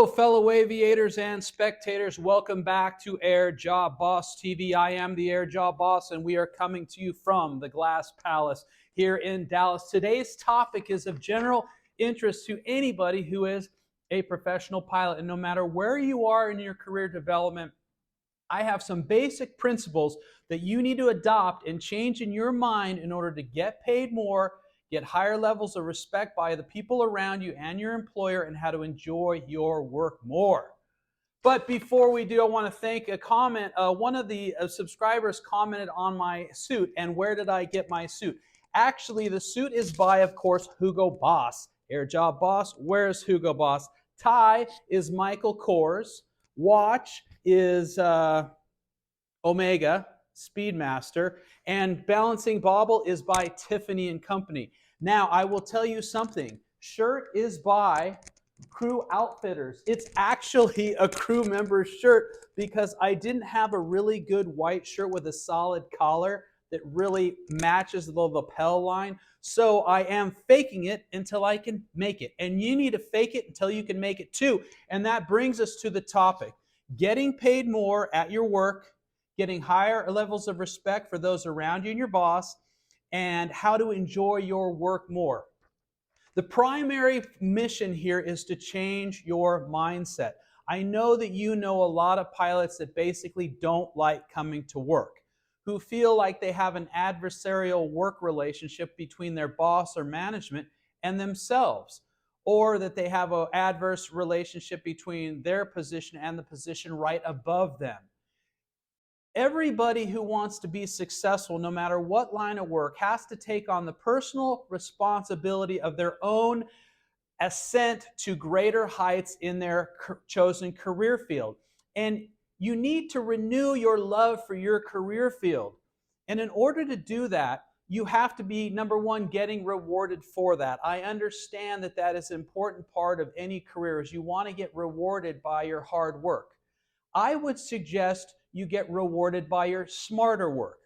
Hello, fellow aviators and spectators. Welcome back to AirJobBoss TV. I am the AirJobBoss, and we are coming to you from the Glass Palace here in Dallas. Today's topic is of general interest to anybody who is a professional pilot. And no matter where you are in your career development, I have some basic principles that you need to adopt and change in your mind in order to get paid more, get higher levels of respect by the people around you and your employer, and how to enjoy your work more. But before we do, I want to thank a comment. One of the subscribers commented on my suit, and where did I get my suit? Actually, the suit is by, of course, Hugo Boss. AirJobBoss, where's Hugo Boss? Tie is Michael Kors. Watch is Omega Speedmaster, and Balancing Bauble is by Tiffany & Company. Now, I will tell you something. Shirt is by Crew Outfitters. It's actually a crew member shirt because I didn't have a really good white shirt with a solid collar that really matches the lapel line. So I am faking it until I can make it. And you need to fake it until you can make it too. And that brings us to the topic. Getting paid more at your work, getting higher levels of respect for those around you and your boss, and how to enjoy your work more. The primary mission here is to change your mindset. I know that you know a lot of pilots that basically don't like coming to work, who feel like they have an adversarial work relationship between their boss or management and themselves, or that they have an adverse relationship between their position and the position right above them. Everybody who wants to be successful, no matter what line of work, has to take on the personal responsibility of their own ascent to greater heights in their chosen career field. And you need to renew your love for your career field. And in order to do that, you have to be, number one, getting rewarded for that. I understand that that is an important part of any career, is you want to get rewarded by your hard work. I would suggest you get rewarded by your smarter work,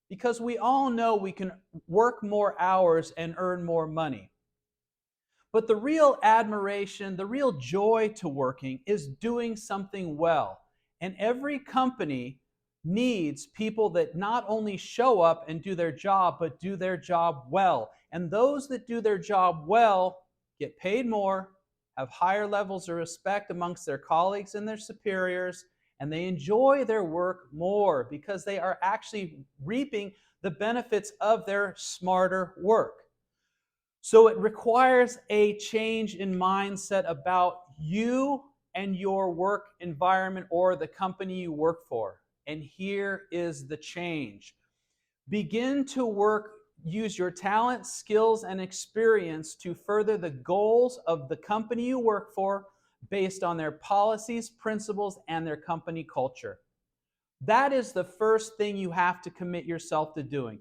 because we all know we can work more hours and earn more money. But the real admiration, the real joy to working is doing something well. And every company needs people that not only show up and do their job, but do their job well. And those that do their job well get paid more, have higher levels of respect amongst their colleagues and their superiors, and they enjoy their work more because they are actually reaping the benefits of their smarter work. So it requires a change in mindset about you and your work environment or the company you work for. And here is the change. Begin to work, use your talent, skills, and experience to further the goals of the company you work for based on their policies, principles, and their company culture. That is the first thing you have to commit yourself to doing.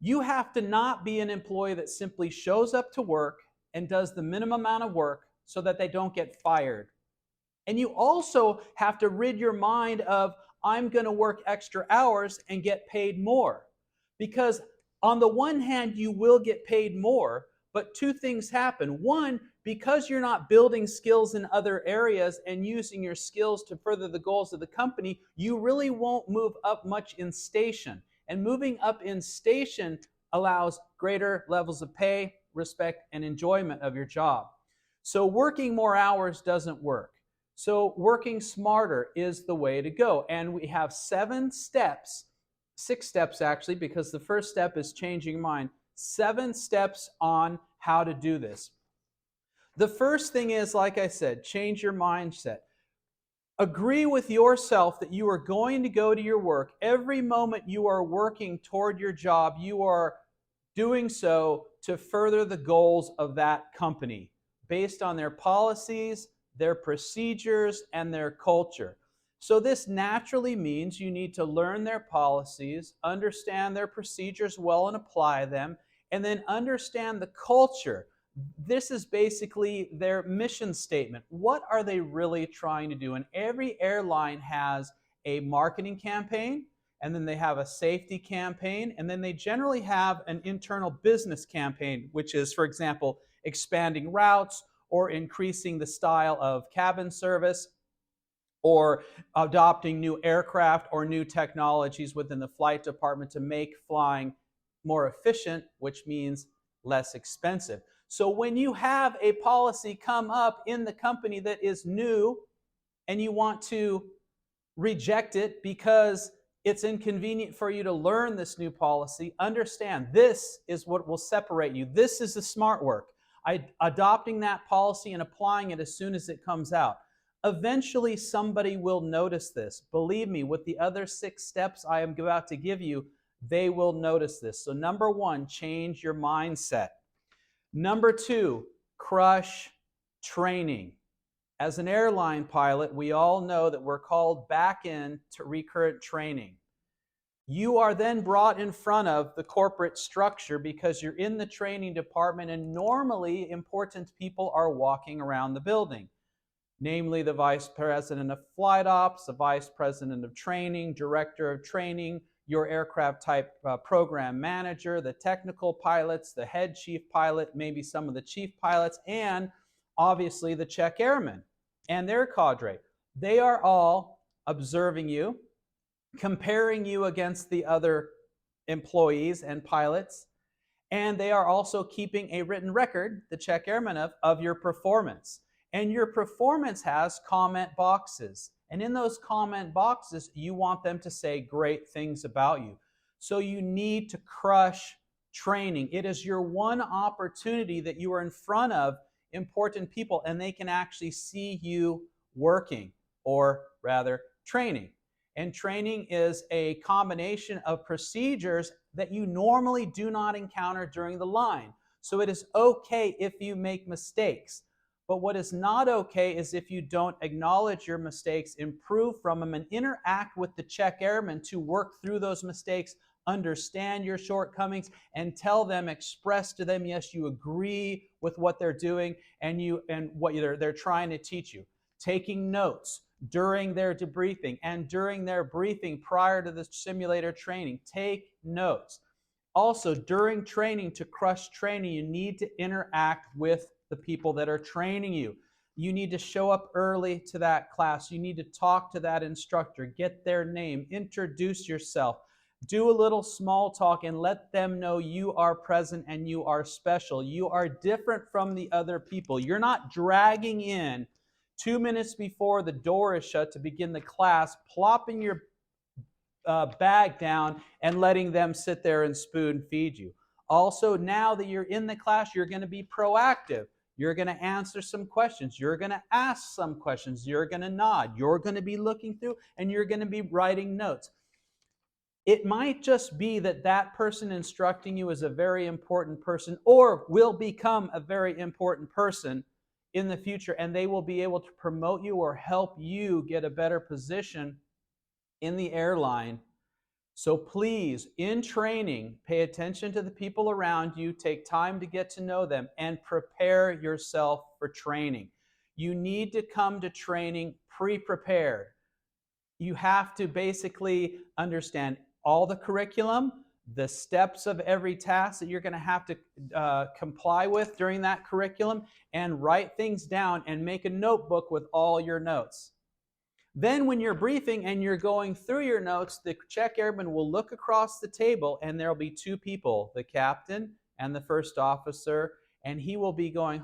You have to not be an employee that simply shows up to work and does the minimum amount of work so that they don't get fired. And you also have to rid your mind of, I'm going to work extra hours and get paid more. Because on the one hand, you will get paid more, but two things happen. One, because you're not building skills in other areas and using your skills to further the goals of the company, you really won't move up much in station. And moving up in station allows greater levels of pay, respect, and enjoyment of your job. So working more hours doesn't work. So working smarter is the way to go. And we have 7 steps, 6 steps actually, because the first step is changing your mind. 7 steps on how to do this. The first thing is, like I said, change your mindset. Agree with yourself that you are going to go to your work. Every moment you are working toward your job, you are doing so to further the goals of that company based on their policies, their procedures, and their culture. So this naturally means you need to learn their policies, understand their procedures well and apply them, and then understand the culture. This is basically their mission statement. What are they really trying to do? And every airline has a marketing campaign, and then they have a safety campaign, and then they generally have an internal business campaign, which is, for example, expanding routes or increasing the style of cabin service, or adopting new aircraft or new technologies within the flight department to make flying more efficient, which means less expensive. So when you have a policy come up in the company that is new and you want to reject it because it's inconvenient for you to learn this new policy, understand this is what will separate you. This is the smart work. Adopting that policy and applying it as soon as it comes out. Eventually, somebody will notice this. Believe me, with the other 6 steps I am about to give you, they will notice this. So number 1, change your mindset. Number 2, crush training. As an airline pilot, we all know that we're called back in to recurrent training. You are then brought in front of the corporate structure because you're in the training department, and normally important people are walking around the building, namely the vice president of flight ops, the vice president of training, director of training, your aircraft type program manager, the technical pilots, the head chief pilot, maybe some of the chief pilots, and obviously the check airmen and their cadre. They are all observing you, comparing you against the other employees and pilots, and they are also keeping a written record, the check airmen, of your performance. And your performance has comment boxes. And in those comment boxes, you want them to say great things about you. So you need to crush training. It is your one opportunity that you are in front of important people and they can actually see you working, or rather training. And training is a combination of procedures that you normally do not encounter during the line. So it is okay if you make mistakes. But what is not okay is if you don't acknowledge your mistakes, improve from them, and interact with the check airmen to work through those mistakes, understand your shortcomings, and tell them, express to them, yes, you agree with what they're doing and what they're trying to teach you. Taking notes during their debriefing and during their briefing prior to the simulator training. Take notes. Also, during training, to crush training, you need to interact with the people that are training you. You need to show up early to that class. You need to talk to that instructor, get their name, introduce yourself, do a little small talk, and let them know you are present and you are special. You are different from the other people. You're not dragging in 2 minutes before the door is shut to begin the class, plopping your bag down and letting them sit there and spoon feed you. Also, now that you're in the class, you're going to be proactive. You're going to answer some questions. You're going to ask some questions. You're going to nod. You're going to be looking through and you're going to be writing notes. It might just be that that person instructing you is a very important person or will become a very important person in the future, and they will be able to promote you or help you get a better position in the airline. So please, in training, pay attention to the people around you, take time to get to know them, and prepare yourself for training. You need to come to training pre-prepared. You have to basically understand all the curriculum, the steps of every task that you're going to have to comply with during that curriculum, and write things down and make a notebook with all your notes. Then when you're briefing and you're going through your notes, the check airman will look across the table and there'll be 2 people, the captain and the first officer, and he will be going,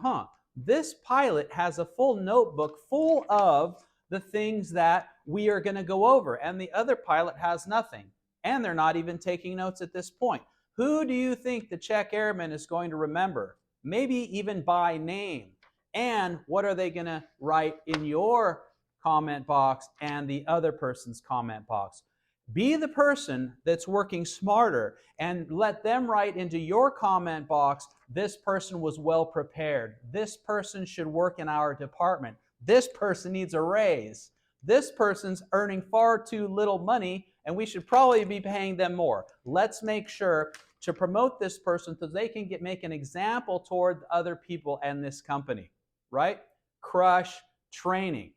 this pilot has a full notebook full of the things that we are going to go over, and the other pilot has nothing. And they're not even taking notes at this point. Who do you think the check airman is going to remember? Maybe even by name. And what are they going to write in your comment box and the other person's comment box? Be the person that's working smarter and let them write into your comment box, this person was well prepared. This person should work in our department. This person needs a raise. This person's earning far too little money and we should probably be paying them more. Let's make sure to promote this person so they can make an example toward other people and this company, right? Crush training.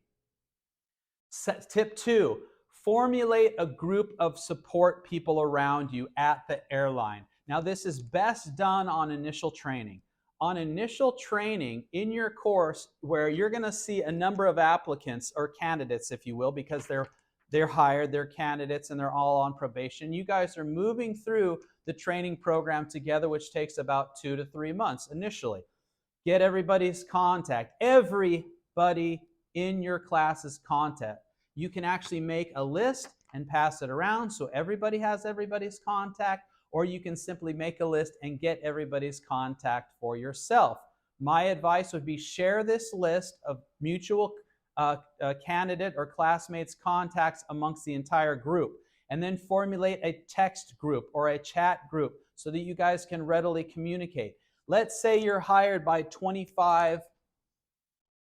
Tip 2, formulate a group of support people around you at the airline. Now, this is best done on initial training. on initial training in your course, where you're going to see a number of applicants or candidates, if you will, because they're hired, they're candidates, and they're all on probation. You guys are moving through the training program together, which takes about 2 to 3 months initially. Get everybody's contact, everybody in your class's contact. You can actually make a list and pass it around so everybody has everybody's contact, or you can simply make a list and get everybody's contact for yourself. My advice would be share this list of mutual candidate or classmates' contacts amongst the entire group, and then formulate a text group or a chat group so that you guys can readily communicate. Let's say you're hired by 25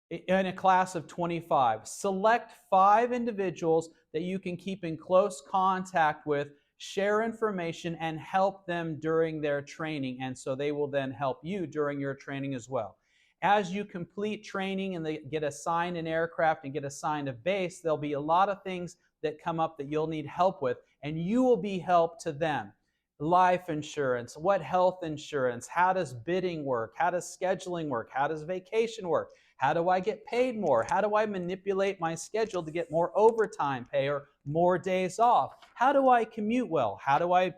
in a class of 25. Select 5 individuals that you can keep in close contact with, share information, and help them during their training, and so they will then help you during your training as well. As you complete training and they get assigned an aircraft and get assigned a base, there'll be a lot of things that come up that you'll need help with, and you will be help to them. Life insurance, what health insurance, how does bidding work, how does scheduling work, how does vacation work, how do I get paid more, how do I manipulate my schedule to get more overtime pay or more days off, how do I commute well, how do I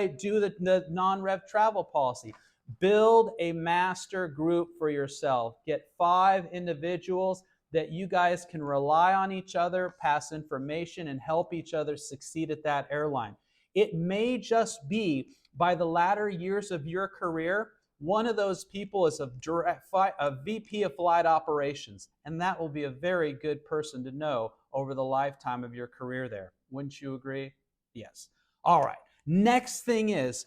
do the non-rev travel policy. Build a master group for yourself. Get 5 individuals that you guys can rely on each other, pass information, and help each other succeed at that airline. It may just be by the latter years of your career, one of those people is a VP of flight operations, and that will be a very good person to know over the lifetime of your career there. Wouldn't you agree? Yes. All right. Next thing is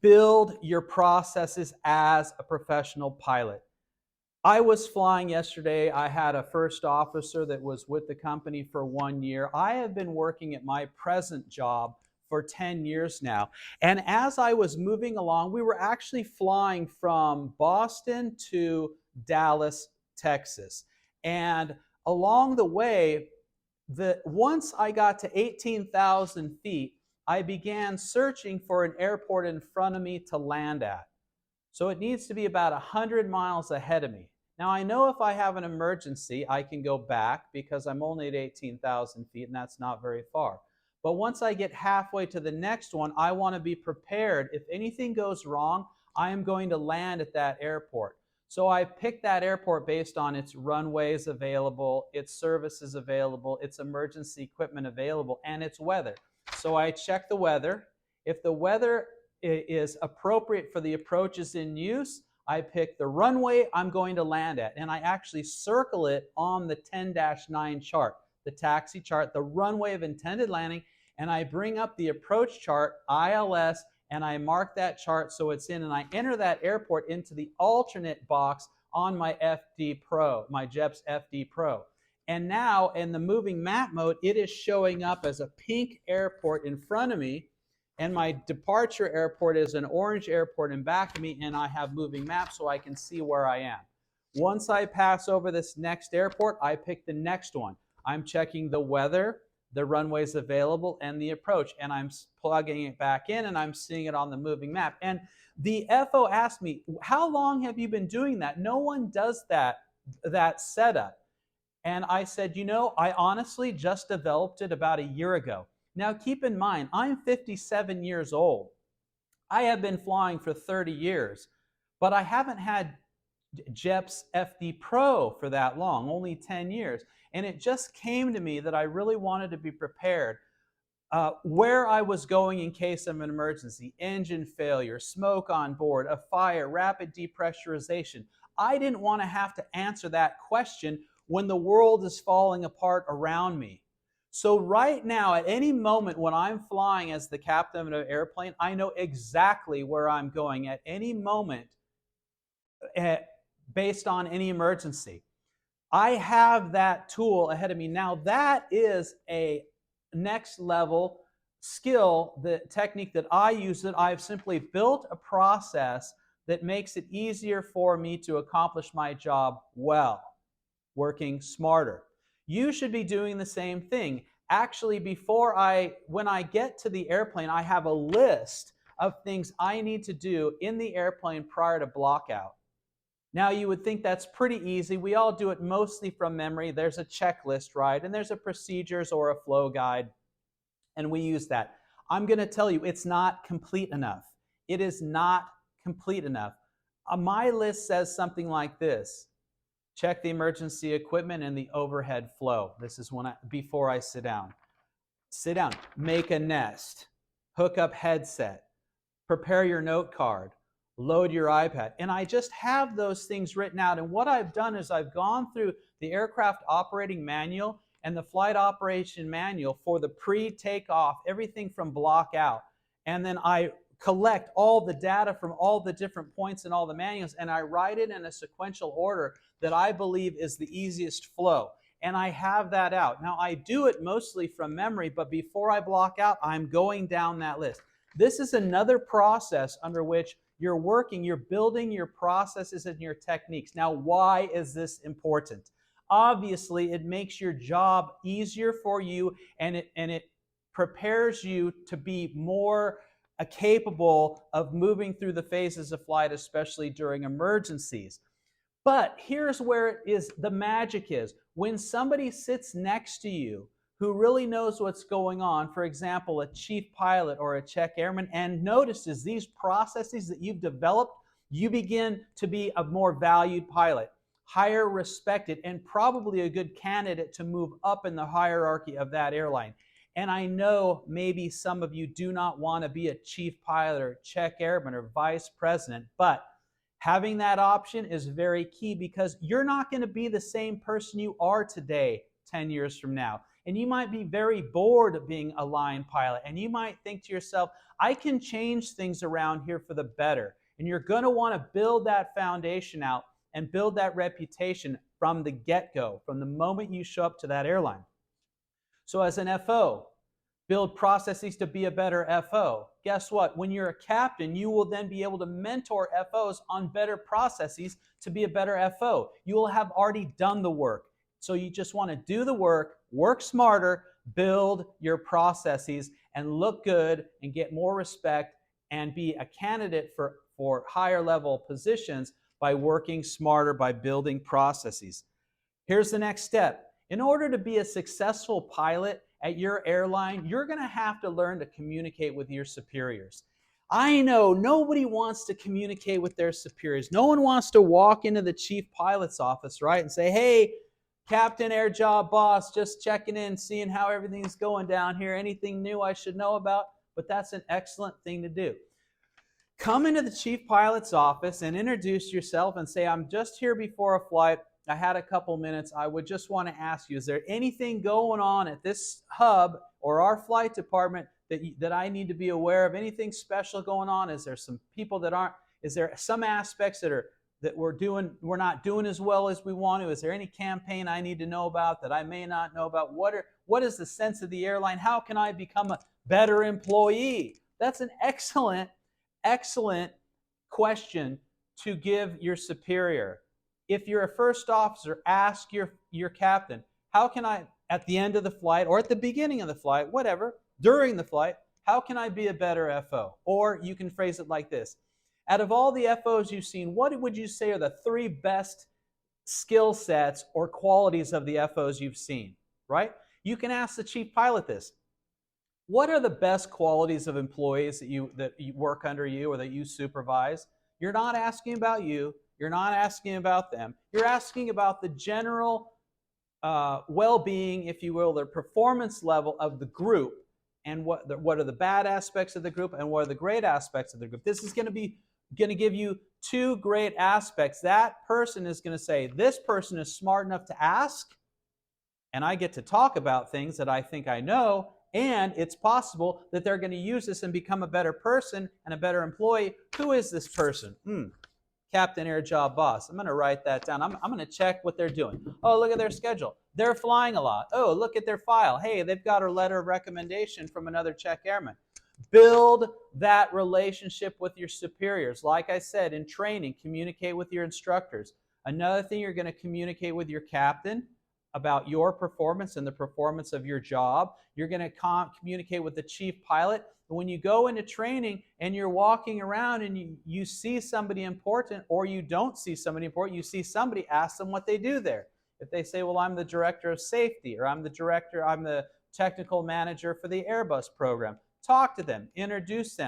build your processes as a professional pilot. I was flying yesterday. I had a first officer that was with the company for 1 year. I have been working at my present job for 10 years now. And as I was moving along, we were actually flying from Boston to Dallas, Texas. And along the way, once I got to 18,000 feet, I began searching for an airport in front of me to land at. So it needs to be about 100 miles ahead of me. Now I know if I have an emergency, I can go back because I'm only at 18,000 feet and that's not very far. But once I get halfway to the next one, I want to be prepared. If anything goes wrong, I am going to land at that airport. So I picked that airport based on its runways available, its services available, its emergency equipment available, and its weather. So I check the weather. If the weather is appropriate for the approaches in use, I pick the runway I'm going to land at, and I actually circle it on the 10-9 chart, the taxi chart, the runway of intended landing, and I bring up the approach chart, ILS, and I mark that chart so it's in, and I enter that airport into the alternate box on my FD Pro, my JEPS FD Pro. And now in the moving map mode, it is showing up as a pink airport in front of me, and my departure airport is an orange airport in back of me, and I have moving maps so I can see where I am. Once I pass over this next airport, I pick the next one. I'm checking the weather, the runways available, and the approach, and I'm plugging it back in, and I'm seeing it on the moving map. And the FO asked me, how long have you been doing that? No one does that setup. And I said, you know, I honestly just developed it about a year ago. Now, keep in mind, I'm 57 years old. I have been flying for 30 years, but I haven't had JEPS FD Pro for that long, only 10 years. And it just came to me that I really wanted to be prepared where I was going in case of an emergency, engine failure, smoke on board, a fire, rapid depressurization. I didn't want to have to answer that question when the world is falling apart around me. So right now, at any moment when I'm flying as the captain of an airplane, I know exactly where I'm going at any moment based on any emergency. I have that tool ahead of me. Now that is a next level skill, the technique that I use, that I've simply built a process that makes it easier for me to accomplish my job well, working smarter. You should be doing the same thing. Actually, when I get to the airplane, I have a list of things I need to do in the airplane prior to blockout. Now, you would think that's pretty easy. We all do it mostly from memory. There's a checklist, right? And there's a procedures or a flow guide, and we use that. I'm going to tell you, it's not complete enough. It is not complete enough. My list says something like this. Check the emergency equipment and the overhead flow. This is before I sit down. Sit down, make a nest, hook up headset, prepare your note card, load your iPad. And I just have those things written out. And what I've done is I've gone through the aircraft operating manual and the flight operation manual for the pre-takeoff, everything from block out. And then I collect all the data from all the different points in all the manuals, and I write it in a sequential order that I believe is the easiest flow. And I have that out. Now, I do it mostly from memory, but before I block out, I'm going down that list. This is another process under which you're working, you're building your processes and your techniques. Now, why is this important? Obviously, it makes your job easier for you, and it prepares you to be more capable of moving through the phases of flight, especially during emergencies. But here's where the magic is. When somebody sits next to you who really knows what's going on, for example, a chief pilot or a check airman, and notices these processes that you've developed, you begin to be a more valued pilot, higher respected, and probably a good candidate to move up in the hierarchy of that airline. And I know maybe some of you do not want to be a chief pilot or check airman or vice president, but having that option is very key, because you're not going to be the same person you are today 10 years from now. And you might be very bored of being a line pilot, and you might think to yourself, I can change things around here for the better. And you're going to want to build that foundation out and build that reputation from the get-go, from the moment you show up to that airline. So as an FO, build processes to be a better FO. Guess what? When you're a captain, you will then be able to mentor FOs on better processes to be a better FO. You will have already done the work. So you just want to do the work smarter, build your processes, and look good and get more respect and be a candidate for higher level positions by working smarter, by building processes. Here's the next step. In order to be a successful pilot at your airline, you're going to have to learn to communicate with your superiors. I know nobody wants to communicate with their superiors. No one wants to walk into the chief pilot's office, right, and say, hey, Captain AirJobBoss, just checking in, seeing how everything's going down here. Anything new I should know about? But that's an excellent thing to do. Come into the chief pilot's office and introduce yourself and say, I'm just here before a flight. I had a couple minutes. I would just want to ask you, is there anything going on at this hub or our flight department that I need to be aware of? Anything special going on? Is there some people that aren't? Is there some aspects that we're not doing as well as we want to? Is there any campaign I need to know about that I may not know about? What is the sense of the airline? How can I become a better employee? That's an excellent question to give your superior. If you're a first officer, ask your captain, how can I, at the end of the flight or at the beginning of the flight, whatever, during the flight, how can I be a better FO? Or you can phrase it like this. Out of all the FOs you've seen, what would you say are the 3 best skill sets or qualities of the FOs you've seen, right? You can ask the chief pilot this. What are the best qualities of employees that you work under you or that you supervise? You're not asking about you. You're not asking about them. You're asking about the general well-being, if you will, the performance level of the group, and what are the bad aspects of the group and what are the great aspects of the group. This is going to give you 2 great aspects. That person is going to say, this person is smart enough to ask, and I get to talk about things that I think I know, and it's possible that they're going to use this and become a better person and a better employee. Who is this person? Captain AirJobBoss. I'm going to write that down. I'm going to check what they're doing. Oh, look at their schedule. They're flying a lot. Oh, look at their file. Hey, they've got a letter of recommendation from another check airman. Build that relationship with your superiors. Like I said, in training, communicate with your instructors. Another thing, you're going to communicate with your captain. about your performance and the performance of your job. You're going to communicate with the chief pilot. And when you go into training and you're walking around and you see somebody important, or you don't see somebody important, you see somebody, ask them what they do there. If they say, well, I'm the director of safety, or I'm the technical manager for the Airbus program, talk to them, introduce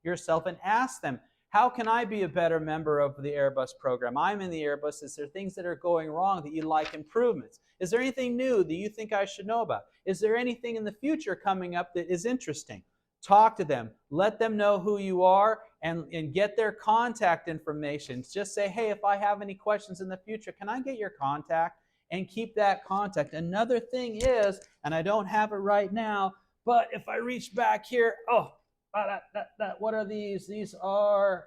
yourself, and ask them, how can I be a better member of the Airbus program? I'm in the Airbus. Is there things that are going wrong that you'd like improvements? Is there anything new that you think I should know about? Is there anything in the future coming up that is interesting? Talk to them. Let them know who you are, and get their contact information. Just say, hey, if I have any questions in the future, can I get your contact? And keep that contact. Another thing is, and I don't have it right now, but if I reach back here, what are these? These are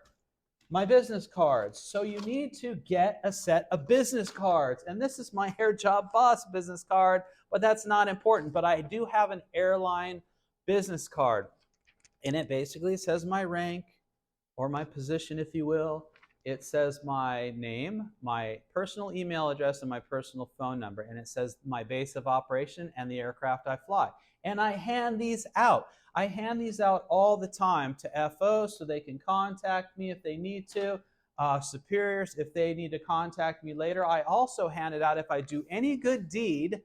my business cards. So you need to get a set of business cards. And this is my AirJobBoss business card, but that's not important. But I do have an airline business card. And it basically says my rank, or my position, if you will. It says my name, my personal email address, and my personal phone number. And it says my base of operation and the aircraft I fly. And I hand these out. I hand these out all the time to FOs so they can contact me if they need to, superiors if they need to contact me later. I also hand it out if I do any good deed.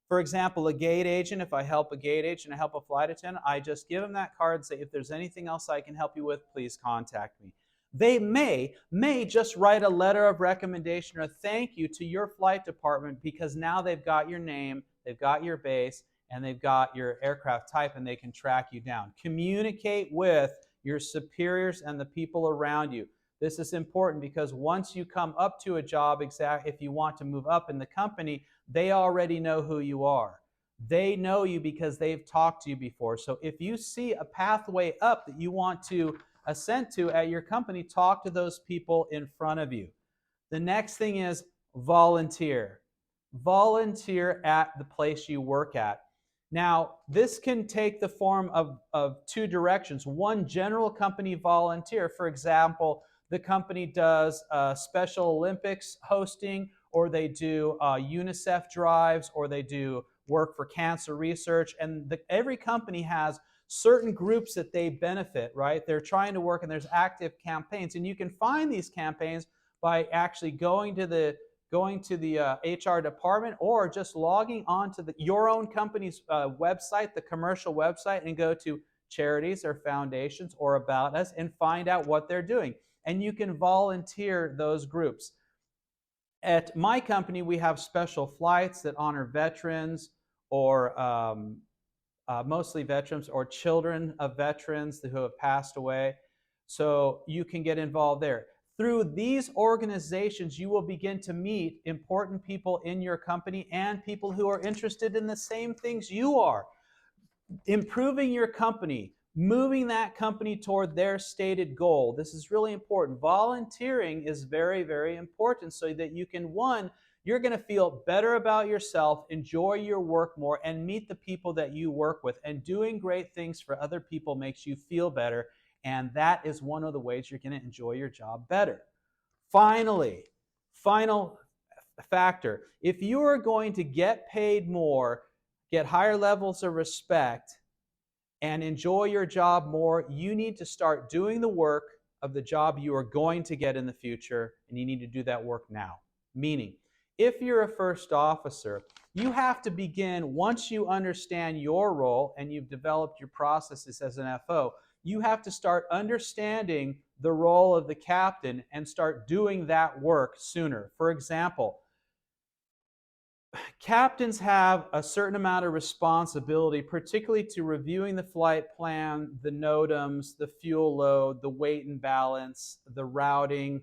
For example, a gate agent, if I help a gate agent, I help a flight attendant, I just give them that card and say, if there's anything else I can help you with, please contact me. They may just write a letter of recommendation or thank you to your flight department, because now they've got your name, they've got your base, and they've got your aircraft type, and they can track you down. Communicate with your superiors and the people around you. This is important because once you come up to a job, if you want to move up in the company, they already know who you are. They know you because they've talked to you before. So if you see a pathway up that you want to ascend to at your company, talk to those people in front of you. The next thing is volunteer. Volunteer at the place you work at. Now, this can take the form of two directions. One, general company volunteer. For example, the company does Special Olympics hosting, or they do UNICEF drives, or they do work for cancer research. And every company has certain groups that they benefit, right? They're trying to work, and there's active campaigns. And you can find these campaigns by actually going to the HR department, or just logging on to your own company's website, the commercial website, and go to charities or foundations or About Us and find out what they're doing. And you can volunteer those groups. At my company, we have special flights that honor veterans, or mostly veterans, or children of veterans who have passed away. So you can get involved there. Through these organizations, you will begin to meet important people in your company and people who are interested in the same things you are. Improving your company, moving that company toward their stated goal. This is really important. Volunteering is very, very important so that you can, one, you're going to feel better about yourself, enjoy your work more, and meet the people that you work with. And doing great things for other people makes you feel better. And that is one of the ways you're going to enjoy your job better. Finally, final factor, if you are going to get paid more, get higher levels of respect, and enjoy your job more, you need to start doing the work of the job you are going to get in the future, and you need to do that work now. Meaning, if you're a first officer, you have to begin, once you understand your role and you've developed your processes as an FO, you have to start understanding the role of the captain and start doing that work sooner. For example, captains have a certain amount of responsibility, particularly to reviewing the flight plan, the NOTAMs, the fuel load, the weight and balance, the routing,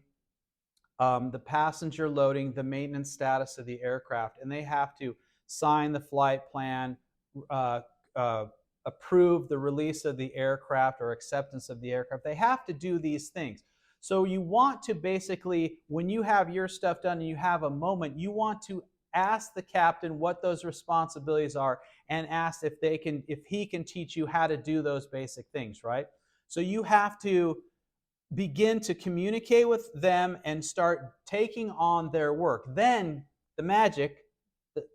the passenger loading, the maintenance status of the aircraft. And they have to sign the flight plan, approve the release of the aircraft or acceptance of the aircraft. They have to do these things. So you want to basically, when you have your stuff done and you have a moment, you want to ask the captain what those responsibilities are and ask if he can teach you how to do those basic things, right? So you have to begin to communicate with them and start taking on their work. Then the magic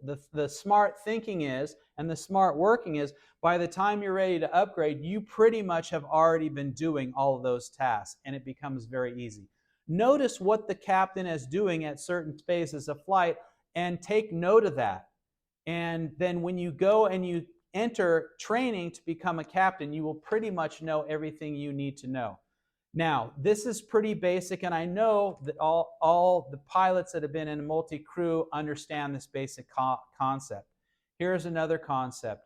the smart thinking is, and the smart working is, by the time you're ready to upgrade, you pretty much have already been doing all of those tasks, and it becomes very easy. Notice what the captain is doing at certain phases of flight and take note of that. And then when you go and you enter training to become a captain, you will pretty much know everything you need to know. Now, this is pretty basic, and I know that all the pilots that have been in multi-crew understand this basic concept. Here's another concept.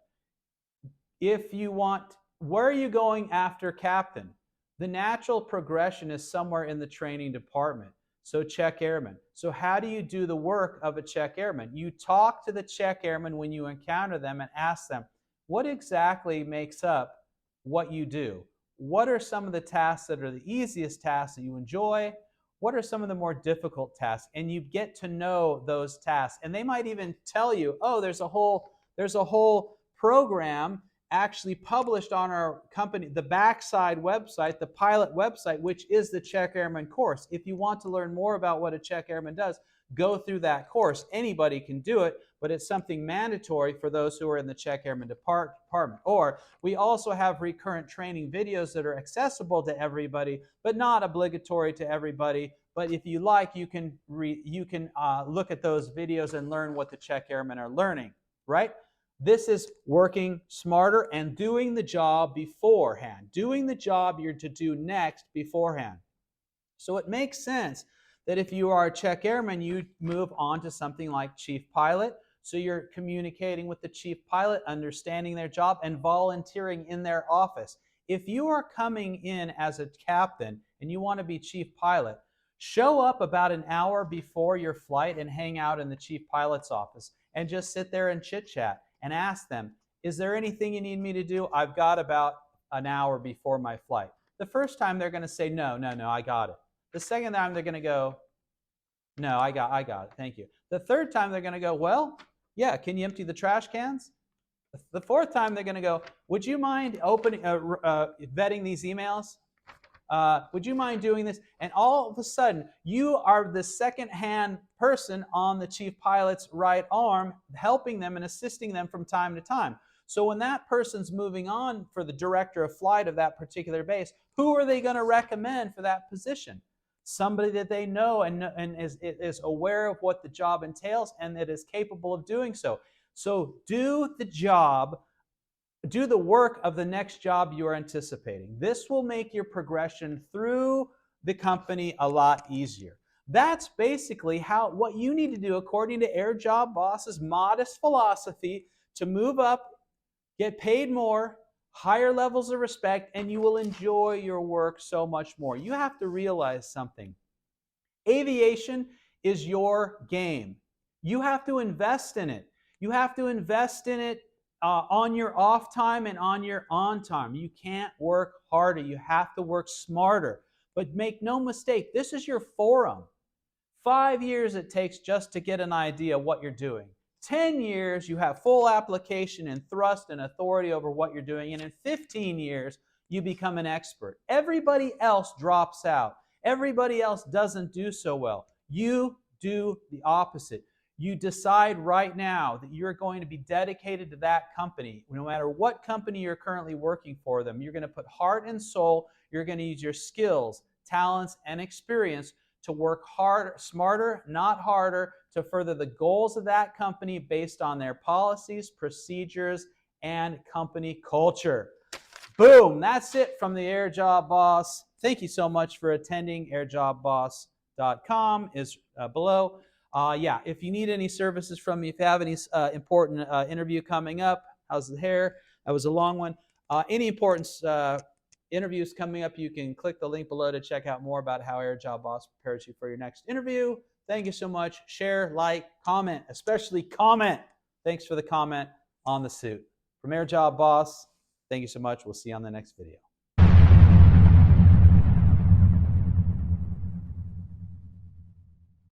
If you want, where are you going after captain? The natural progression is somewhere in the training department. So check airman. So how do you do the work of a check airman? You talk to the check airman when you encounter them and ask them, what exactly makes up what you do? What are some of the tasks that are the easiest tasks that you enjoy? What are some of the more difficult tasks? And you get to know those tasks. And they might even tell you, oh, there's a whole program actually published on our company, the backside website, the pilot website, which is the check airman course. If you want to learn more about what a check airman does, go through that course. Anybody can do it, but it's something mandatory for those who are in the check airman department. Or we also have recurrent training videos that are accessible to everybody, but not obligatory to everybody. But if you like, you can look at those videos and learn what the check airmen are learning, right? This is working smarter and doing the job beforehand, doing the job you're to do next beforehand. So it makes sense that if you are a check airman, you move on to something like chief pilot. So you're communicating with the chief pilot, understanding their job, and volunteering in their office. If you are coming in as a captain and you want to be chief pilot, show up about an hour before your flight and hang out in the chief pilot's office and just sit there and chit-chat and ask them, is there anything you need me to do? I've got about an hour before my flight. The first time they're going to say, no, I got it. The second time they're going to go, no, I got it, thank you. The third time they're going to go, well, yeah, can you empty the trash cans? The fourth time they're going to go, would you mind vetting these emails? Would you mind doing this? And all of a sudden, you are the second-hand person on the chief pilot's right arm, helping them and assisting them from time to time. So when that person's moving on for the director of flight of that particular base, who are they going to recommend for that position? Somebody that they know and is aware of what the job entails and that is capable of doing so. So do the job. Do the work of the next job you're anticipating. This will make your progression through the company a lot easier. That's basically what you need to do according to AirJobBoss's modest philosophy to move up, get paid more, higher levels of respect, and you will enjoy your work so much more. You have to realize something. Aviation is your game. You have to invest in it. You have to invest in it on your off time and on your on time. You can't work harder. You have to work smarter. But make no mistake, this is your forum. 5 years it takes just to get an idea of what you're doing. 10 years, you have full application and thrust and authority over what you're doing. And in 15 years, you become an expert. Everybody else drops out. Everybody else doesn't do so well. You do the opposite. You decide right now that you're going to be dedicated to that company. No matter what company you're currently working for them, you're going to put heart and soul. You're going to use your skills, talents, and experience to work harder, smarter, not harder, to further the goals of that company based on their policies, procedures, and company culture. Boom! That's it from the AirJobBoss. Thank you so much for attending. AirJobBoss.com is below. If you need any services from me, if you have any important interview coming up, how's the hair? That was a long one. Any important interviews coming up, you can click the link below to check out more about how AirJobBoss prepares you for your next interview. Thank you so much. Share, like, comment, especially comment. Thanks for the comment on the suit. From AirJobBoss, thank you so much. We'll see you on the next video.